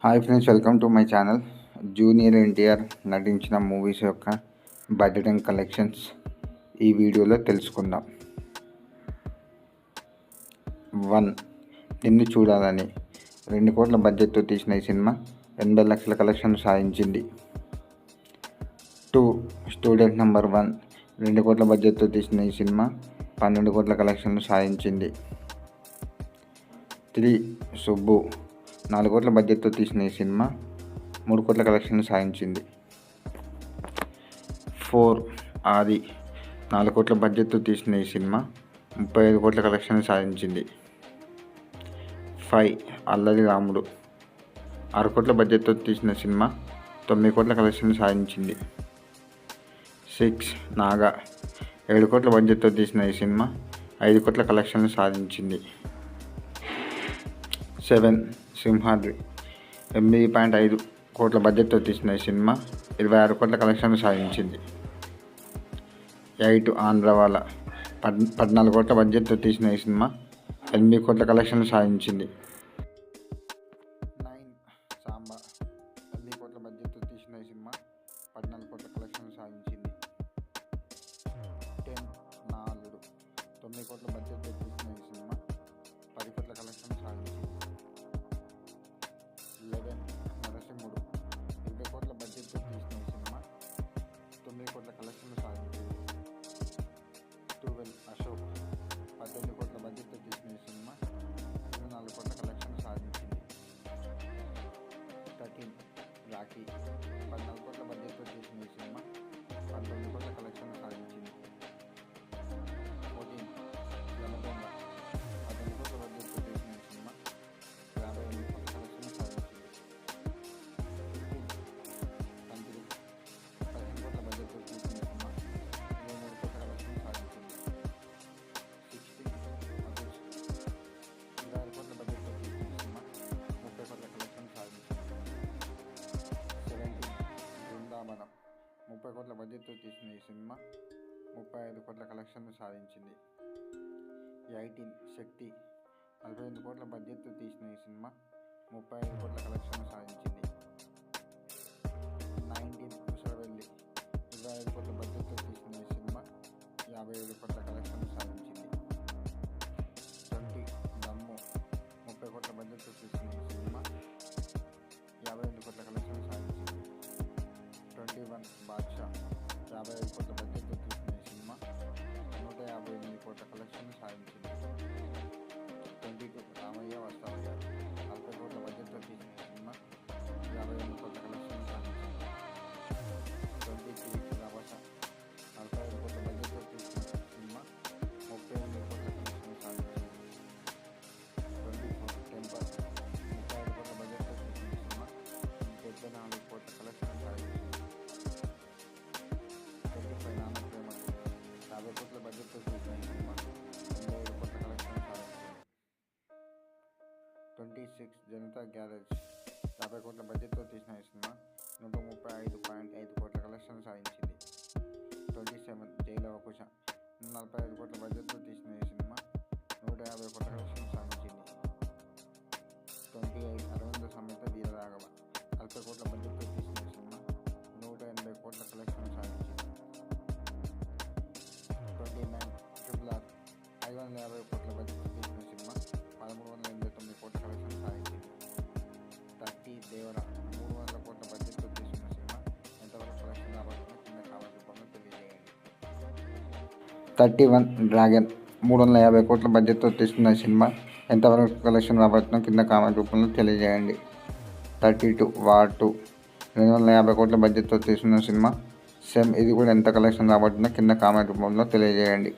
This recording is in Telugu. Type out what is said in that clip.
Hi friends, welcome to my channel. Junior NTR నటించిన మూవీస్ యొక్క బడ్జెట్ అండ్ కలెక్షన్స్ ఈ వీడియోలో తెలుసుకుందాం. 1. నిన్ను చూడాలని 2 కోట్ల బడ్జెట్తో తీసిన ఈ సినిమా 80 లక్షల కలెక్షన్ సాధించింది. 2. స్టూడెంట్ నెంబర్ 1 2 కోట్ల బడ్జెట్తో తీసిన ఈ సినిమా 12 కోట్ల కలెక్షన్లు సాధించింది. 3. సుబ్బు 4 కోట్ల బడ్జెట్తో తీసిన ఈ సినిమా 3 కోట్ల కలెక్షన్లు సాధించింది. 4. ఆది 4 కోట్ల బడ్జెట్తో తీసిన ఈ సినిమా 35 కోట్ల కలెక్షన్లు సాధించింది. 5. అల్లరి రాముడు 6 కోట్ల బడ్జెట్తో తీసిన సినిమా 9 కోట్ల కలెక్షన్లు సాధించింది. 6. నాగా 7 కోట్ల బడ్జెట్తో తీసిన ఈ సినిమా 5 కోట్ల కలెక్షన్లు సాధించింది. 7. సింహాద్రి 8.5 కోట్ల బడ్జెట్తో తీసిన ఈ సినిమా 26 కోట్ల కలెక్షన్లు సాధించింది. 8. ఆంధ్రవాల 14 కోట్ల బడ్జెట్తో తీసిన ఈ సినిమా 8 కోట్ల కలెక్షన్లు సాధించింది. 9. సాంబా 8 కోట్ల బడ్జెట్తో తీసిన ఈ సినిమా 14 కోట్ల కలెక్షన్లు సాధించింది. 10. నాలుడు 9 కోట్ల బడ్జెట్తో తీసిన ఈ సినిమా 10 కోట్ల కలెక్షన్లు సాధించింది. 11. నరసింహుడు 20 కోట్ల బడ్జెట్తో తీసిన ఈ సినిమా 9 కోట్ల కలెక్షన్లు సాధించింది. 12. అశోక్ 18 కోట్ల బడ్జెట్తో తీసిన ఈ సినిమా 24 కోట్ల కలెక్షన్లు సాధించింది. 13. రాఖీ 14 కోట్ల బడ్జెట్తో తీసిన ఈ సినిమా 19 కోట్ల కలెక్షన్లు సాధించింది. 14. జనదొంగ 18 కోట్ల బడ్జెట్తో తీసిన ఈ సినిమా 58 కోట్ల కలెక్షన్లు సాధించింది. 15. తంత్రి 15 కోట్ల బడ్జెట్తో తీసిన ఈ సినిమా 23 కోట్ల కలెక్షన్లు సాధించింది. 16. అదుర్స్ 26 కోట్ల బడ్జెట్తో తీసిన ఈ సినిమా 30 కోట్ల కలెక్షన్లు సాధించింది. 17. బృందావనం 30 కోట్ల బడ్జెట్తో తీసిన ఈ సినిమా 35 కోట్ల కలెక్షన్లు సాధించింది. 18. శక్తి 48 కోట్ల బడ్జెట్తో తీసిన ఈ సినిమా 35 కోట్ల కలెక్షన్లు సాధించింది. 19. ముసరవెల్లి 25 కోట్ల బడ్జెట్తో తీసిన ఈ సినిమా 57 కోట్ల కలెక్షన్లు సాధించింది. 20. దమ్ము 30 కోట్ల బడ్జెట్తో తీసిన ఈ సినిమా 52 కోట్ల కలెక్షన్లు సాధించింది. 21. బాద్షా 55 కోట్ల బడ్జెట్తో తీసిన ఈ సినిమా 158 కోట్ల కలెక్షన్లు సాధించింది. 22. రామయ్య వస్తావయ్య 40 కోట్ల బడ్జెట్తో తీసిన ఈ సినిమా 58 కోట్ల కలెక్షన్లు సాధించింది. 23. రభస 45 కోట్ల బడ్జెట్తో తీసిన సినిమా 38 కోట్ల కలెక్షన్లు సాధించింది. 24. టెంపర్ 35 కోట్ల బడ్జెట్తో తీసిన సినిమా 74 కోట్ల కలెక్షన్లు సాధించింది. 25. నాన్న ప్రేమకు 50 కోట్ల బడ్జెట్తో తీసిన ఈ సినిమా 87 కోట్ల కలెక్షన్లు సాధించింది. 26. జనతా గ్యారేజ్ 50 కోట్ల బడ్జెట్తో తీసిన ఈ సినిమా 135.5 కోట్ల కలెక్షన్లు సాధించింది. 27. జైలవకుశ 45 కోట్ల బడ్జెట్తో తీసిన ఈ సినిమా 150 కోట్ల కలెక్షన్లు సాధించింది. 28. అరవింద సమేత వీరరాఘవ 40 కోట్ల బడ్జెట్తో తీసిన ఈ సినిమా 180 కోట్ల కలెక్షన్లు సాధించింది. 29. RRR 550 కోట్ల బడ్జెట్తో తీసిన సినిమా 1389 కోట్ల కలెక్షన్లు సాధించింది. 30. దేవర 300 కోట్ల బడ్జెట్తో తీసిన సినిమా ఎంతవరకు కలెక్షన్ రాబోతుందో కింద కామెంట్ రూపంలో తెలియజేయండి. 31. డ్రాగన్ 350 కోట్ల బడ్జెట్తో తీసిన సినిమా ఎంతవరకు కలెక్షన్ రాబోతుందో కింద కామెంట్ రూపంలో తెలియజేయండి. 32. వార్ 2 250 కోట్ల బడ్జెట్తో తీసిన సినిమా సేమ్ ఇది కూడా ఎంత కలెక్షన్ రాబోతుందో కింద కామెంట్ రూపంలో తెలియజేయండి.